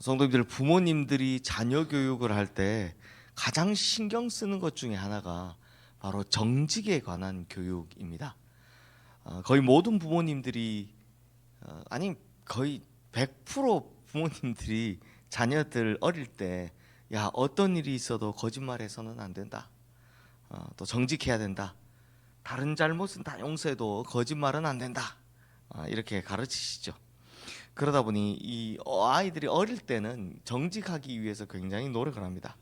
성도님들, 부모님들이 자녀 교육을 할 때 가장 신경 쓰는 것 중에 하나가 바로 정직에 관한 교육입니다. 거의 모든 부모님들이 아니 거의 100% 부모님들이 자녀들 어릴 때 야, 어떤 일이 있어도 거짓말해서는 안 된다. 또 정직해야 된다. 다른 잘못은 다 용서해도 거짓말은 안 된다. 이렇게 가르치시죠. 그러다 보니 이 아이들이 어릴 때는 정직하기 위해서 굉장히 노력을 합니다.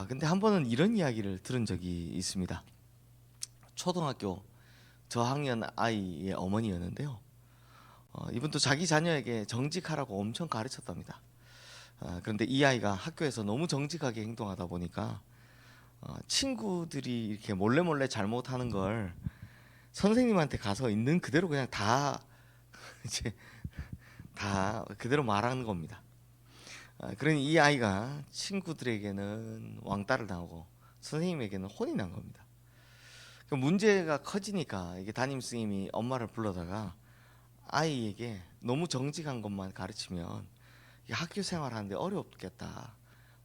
근데 한 번은 이런 이야기를 들은 적이 있습니다. 초등학교 저학년 아이의 어머니였는데요. 이분도 자기 자녀에게 정직하라고 엄청 가르쳤답니다. 그런데 이 아이가 학교에서 너무 정직하게 행동하다 보니까 친구들이 이렇게 몰래 잘못하는 걸 선생님한테 가서 있는 그대로 그냥 다 이제 다 그대로 말하는 겁니다. 그러니 이 아이가 친구들에게는 왕따를 당하고 선생님에게는 혼이 난 겁니다. 그 문제가 커지니까 이게 담임 선생님이 엄마를 불러다가 아이에게 너무 정직한 것만 가르치면 학교 생활하는데 어렵겠다,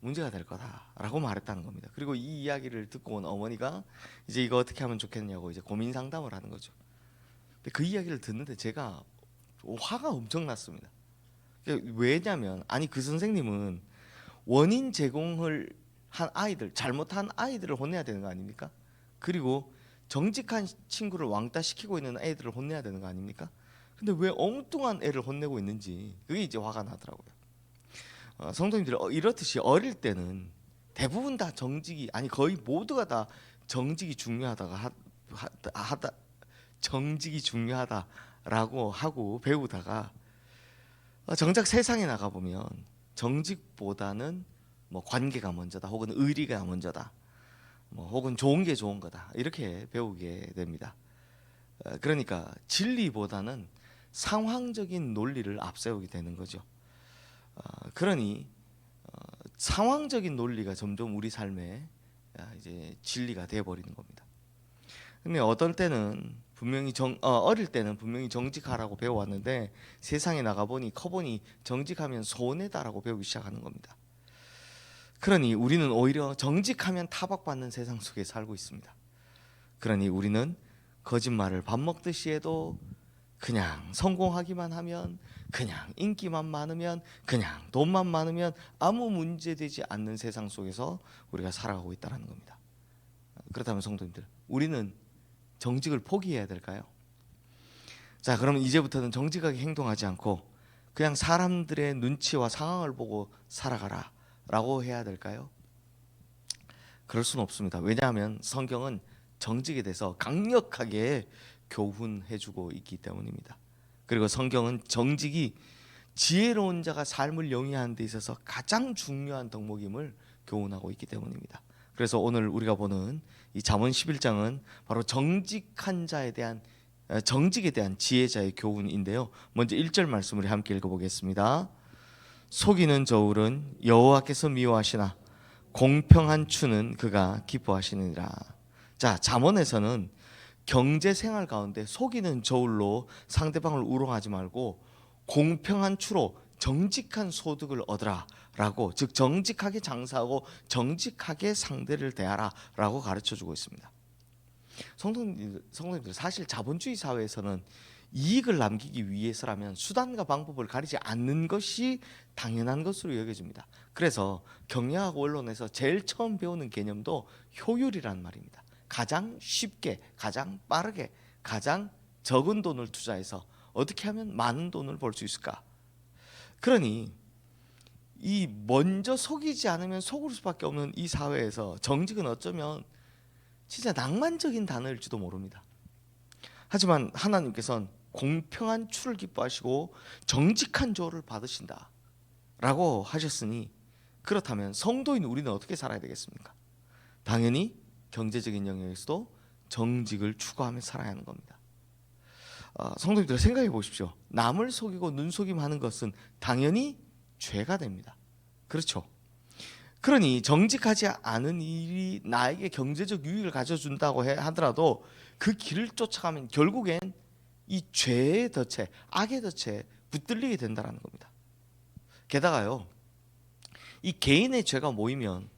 문제가 될 거다라고 말했다는 겁니다. 그리고 이 이야기를 듣고 온 어머니가 이제 이거 어떻게 하면 좋겠냐고 이제 고민 상담을 하는 거죠. 근데 그 이야기를 듣는데 제가 화가 엄청 났습니다. 왜냐면 아니 그 선생님은 원인 제공을 한 아이들, 잘못한 아이들을 혼내야 되는 거 아닙니까? 그리고 정직한 친구를 왕따시키고 있는 애들을 혼내야 되는 거 아닙니까? 근데 왜 엉뚱한 애를 혼내고 있는지 그게 이제 화가 나더라고요. 성도님들, 이렇듯이 어릴 때는 대부분 다 정직이, 아니 거의 모두가 다 정직이 중요하다가 정직이 중요하다라고 하고 배우다가 정작 세상에 나가 보면 정직보다는 뭐 관계가 먼저다, 혹은 의리가 먼저다, 뭐 혹은 좋은 게 좋은 거다, 이렇게 배우게 됩니다. 그러니까 진리보다는 상황적인 논리를 앞세우게 되는 거죠. 그러니 상황적인 논리가 점점 우리 삶에 이제 진리가 되어 버리는 겁니다. 근데 어떤 때는 분명히 어릴 때는 분명히 정직하라고 배워왔는데 세상에 나가 보니 커보니 정직하면 손해다라고 배우기 시작하는 겁니다. 그러니 우리는 오히려 정직하면 타박받는 세상 속에 살고 있습니다. 그러니 우리는 거짓말을 밥 먹듯이 해도 그냥 성공하기만 하면, 그냥 인기만 많으면, 그냥 돈만 많으면 아무 문제되지 않는 세상 속에서 우리가 살아가고 있다는 겁니다. 그렇다면 성도님들, 우리는 정직을 포기해야 될까요? 자, 그러면 이제부터는 정직하게 행동하지 않고 그냥 사람들의 눈치와 상황을 보고 살아가라 라고 해야 될까요? 그럴 수는 없습니다. 왜냐하면 성경은 정직에 대해서 강력하게 교훈해주고 있기 때문입니다. 그리고 성경은 정직이 지혜로운 자가 삶을 영위하는 데 있어서 가장 중요한 덕목임을 교훈하고 있기 때문입니다. 그래서 오늘 우리가 보는 이 잠언 11장은 바로 정직한 자에 대한 정직에 대한 지혜자의 교훈인데요. 먼저 1절 말씀을 함께 읽어보겠습니다. 속이는 저울은 여호와께서 미워하시나 공평한 추는 그가 기뻐하시느니라. 자, 잠언에서는 경제 생활 가운데 속이는 저울로 상대방을 우롱하지 말고 공평한 추로 정직한 소득을 얻으라라고, 즉 정직하게 장사하고 정직하게 상대를 대하라라고 가르쳐 주고 있습니다. 성도님들, 사실 자본주의 사회에서는 이익을 남기기 위해서라면 수단과 방법을 가리지 않는 것이 당연한 것으로 여겨집니다. 그래서 경영학 원론에서 제일 처음 배우는 개념도 효율이란 말입니다. 가장 쉽게, 가장 빠르게, 가장 적은 돈을 투자해서 어떻게 하면 많은 돈을 벌 수 있을까? 그러니 이 먼저 속이지 않으면 속을 수밖에 없는 이 사회에서 정직은 어쩌면 진짜 낭만적인 단어일지도 모릅니다. 하지만 하나님께서는 공평한 추를 기뻐하시고 정직한 조를 받으신다 라고 하셨으니, 그렇다면 성도인 우리는 어떻게 살아야 되겠습니까? 당연히 경제적인 영역에서도 정직을 추구하며 살아야 하는 겁니다. 성도님들, 생각해 보십시오. 남을 속이고 눈속임하는 것은 당연히 죄가 됩니다. 그렇죠? 그러니 정직하지 않은 일이 나에게 경제적 유익을 가져준다고 하더라도 그 길을 쫓아가면 결국엔 이 죄의 덫에, 악의 덫에 붙들리게 된다는 겁니다. 게다가요, 이 개인의 죄가 모이면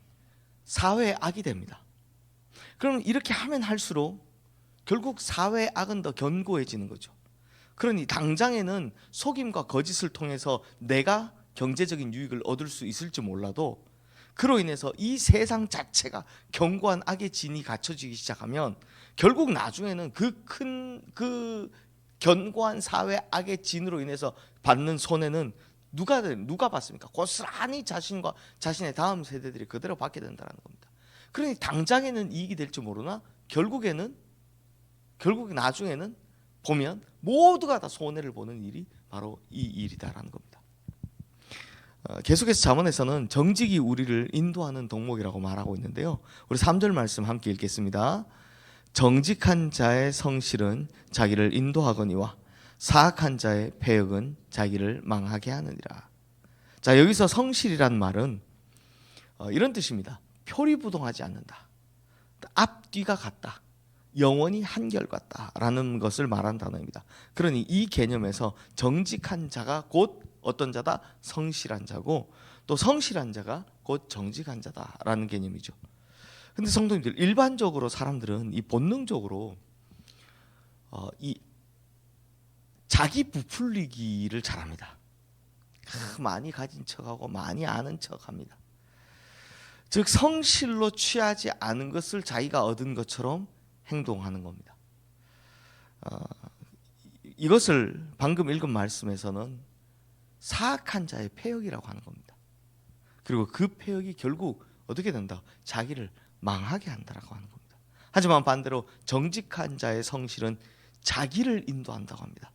사회의 악이 됩니다. 그럼 이렇게 하면 할수록 결국 사회의 악은 더 견고해지는 거죠. 그러니 당장에는 속임과 거짓을 통해서 내가 경제적인 유익을 얻을 수 있을지 몰라도 그로 인해서 이 세상 자체가 견고한 악의 진이 갖춰지기 시작하면 결국 나중에는 그 견고한 사회 악의 진으로 인해서 받는 손해는 누가 받습니까? 고스란히 자신과 자신의 다음 세대들이 그대로 받게 된다는 겁니다. 그러니 당장에는 이익이 될지 모르나 결국 나중에는 보면 모두가 다 손해를 보는 일이 바로 이 일이다라는 겁니다. 계속해서 잠언에서는 정직이 우리를 인도하는 덕목이라고 말하고 있는데요. 우리 3절 말씀 함께 읽겠습니다. 정직한 자의 성실은 자기를 인도하거니와 사악한 자의 패역은 자기를 망하게 하느니라. 자, 여기서 성실이란 말은 이런 뜻입니다. 표리부동하지 않는다. 앞뒤가 같다. 영원히 한결같다라는 것을 말한 단어입니다. 그러니 이 개념에서 정직한 자가 곧 어떤 자다? 성실한 자고, 또 성실한 자가 곧 정직한 자다라는 개념이죠. 근데 성도님들, 일반적으로 사람들은 이 본능적으로 이 자기 부풀리기를 잘합니다. 많이 가진 척하고 많이 아는 척합니다. 즉 성실로 취하지 않은 것을 자기가 얻은 것처럼 행동하는 겁니다. 이것을 방금 읽은 말씀에서는 사악한 자의 패역이라고 하는 겁니다. 그리고 그 패역이 결국 어떻게 된다? 자기를 망하게 한다라고 하는 겁니다. 하지만 반대로 정직한 자의 성실은 자기를 인도한다고 합니다.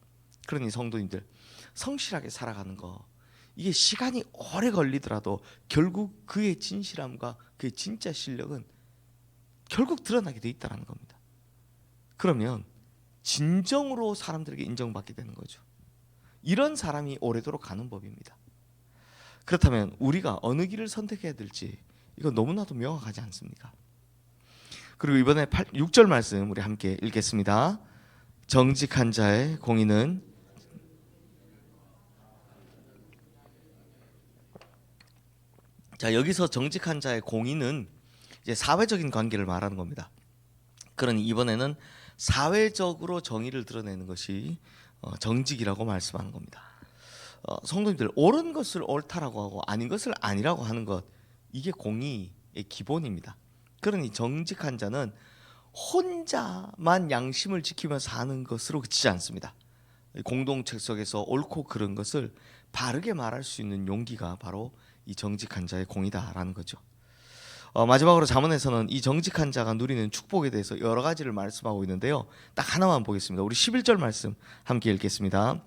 그러니 성도님들, 성실하게 살아가는 거, 이게 시간이 오래 걸리더라도 결국 그의 진실함과 그의 진짜 실력은 결국 드러나게 돼 있다는 겁니다. 그러면 진정으로 사람들에게 인정받게 되는 거죠. 이런 사람이 오래도록 가는 법입니다. 그렇다면 우리가 어느 길을 선택해야 될지 이건 너무나도 명확하지 않습니까? 그리고 이번에 6절 말씀 우리 함께 읽겠습니다. 정직한 자의 공의는 자, 여기서 정직한 자의 공의는 이제 사회적인 관계를 말하는 겁니다. 그러니 이번에는 사회적으로 정의를 드러내는 것이 정직이라고 말씀하는 겁니다. 성도님들, 옳은 것을 옳다라고 하고 아닌 것을 아니라고 하는 것, 이게 공의의 기본입니다. 그러니 정직한 자는 혼자만 양심을 지키며 사는 것으로 그치지 않습니다. 공동체 속에서 옳고 그른 것을 바르게 말할 수 있는 용기가 바로 이 정직한 자의 공이다라는 거죠. 마지막으로 잠언에서는 이 정직한 자가 누리는 축복에 대해서 여러 가지를 말씀하고 있는데요. 딱 하나만 보겠습니다. 우리 11절 말씀 함께 읽겠습니다.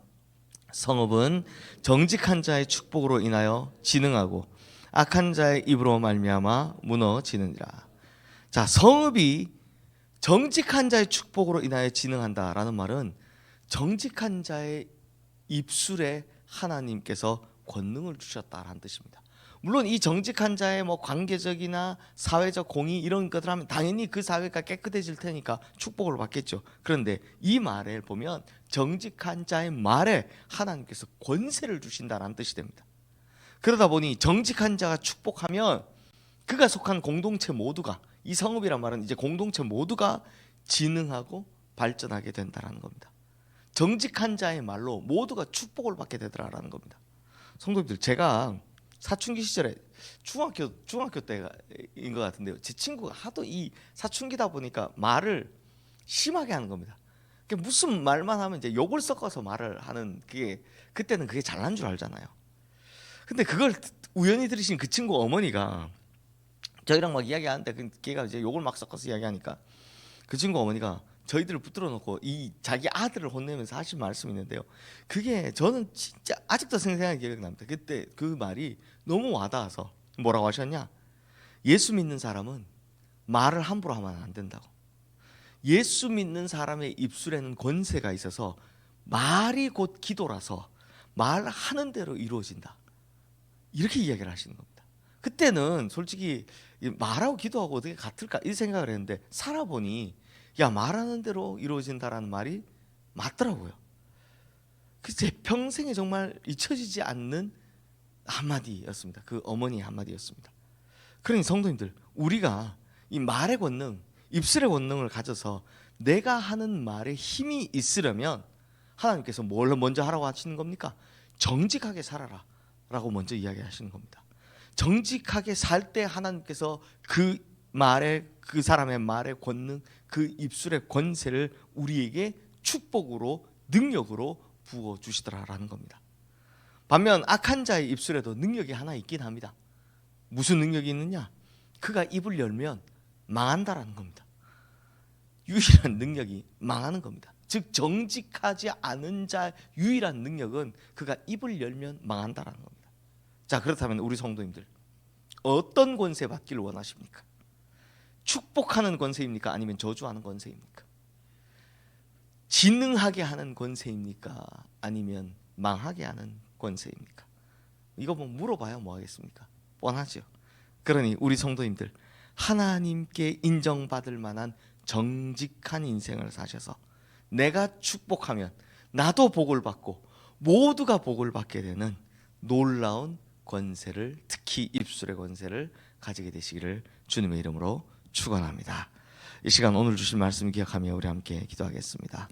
성읍은 정직한 자의 축복으로 인하여 진흥하고 악한 자의 입으로 말미암아 무너지느니라. 자, 성읍이 정직한 자의 축복으로 인하여 진흥한다라는 말은 정직한 자의 입술에 하나님께서 권능을 주셨다라는 뜻입니다. 물론 이 정직한 자의 관계적이나 사회적 공의 이런 것들 하면 당연히 그 사회가 깨끗해질 테니까 축복을 받겠죠. 그런데 이 말을 보면 정직한 자의 말에 하나님께서 권세를 주신다라는 뜻이 됩니다. 그러다 보니 정직한 자가 축복하면 그가 속한 공동체 모두가, 이 성읍이란 말은 이제 공동체 모두가 진흥하고 발전하게 된다라는 겁니다. 정직한 자의 말로 모두가 축복을 받게 되더라라는 겁니다. 성도님들, 제가 사춘기 시절에 중학교 때인 것 같은데요. 제 친구가 하도 이 사춘기다 보니까 말을 심하게 하는 겁니다. 무슨 말만 하면 이제 욕을 섞어서 말을 하는 그때는 그게 잘난 줄 알잖아요. 근데 그걸 우연히 들으신 그 친구 어머니가 저희랑 막 이야기하는데 걔가 이제 욕을 막 섞어서 이야기하니까 그 친구 어머니가 저희들을 붙들어 놓고 이 자기 아들을 혼내면서 하신 말씀이 있는데요. 그게 저는 진짜 아직도 생생하게 기억이 납니다. 그때 그 말이 너무 와닿아서 뭐라고 하셨냐? 예수 믿는 사람은 말을 함부로 하면 안 된다고. 예수 믿는 사람의 입술에는 권세가 있어서 말이 곧 기도라서 말하는 대로 이루어진다. 이렇게 이야기를 하시는 겁니다. 그때는 솔직히 말하고 기도하고 어떻게 같을까 이 생각을 했는데 살아보니 야, 말하는 대로 이루어진다라는 말이 맞더라고요. 제 평생에 정말 잊혀지지 않는 한마디였습니다. 그 어머니의 한마디였습니다. 그러니 성도님들, 우리가 이 말의 권능, 입술의 권능을 가져서 내가 하는 말에 힘이 있으려면 하나님께서 뭘 먼저 하라고 하시는 겁니까? 정직하게 살아라 라고 먼저 이야기하시는 겁니다. 정직하게 살 때 하나님께서 그 말의, 그 사람의 말의 권능, 그 입술의 권세를 우리에게 축복으로, 능력으로 부어주시더라라는 겁니다. 반면 악한 자의 입술에도 능력이 하나 있긴 합니다. 무슨 능력이 있느냐? 그가 입을 열면 망한다라는 겁니다. 유일한 능력이 망하는 겁니다. 즉 정직하지 않은 자 유일한 능력은 그가 입을 열면 망한다라는 겁니다. 자, 그렇다면 우리 성도님들, 어떤 권세 받기를 원하십니까? 축복하는 권세입니까? 아니면 저주하는 권세입니까? 진능하게 하는 권세입니까? 아니면 망하게 하는 권세입니까? 이거 뭐 물어봐야 뭐 하겠습니까? 뻔하죠. 그러니 우리 성도님들, 하나님께 인정받을 만한 정직한 인생을 사셔서 내가 축복하면 나도 복을 받고 모두가 복을 받게 되는 놀라운 권세를, 특히 입술의 권세를 가지게 되시기를 주님의 이름으로 축원합니다. 이 시간 오늘 주신 말씀 기억하며 우리 함께 기도하겠습니다.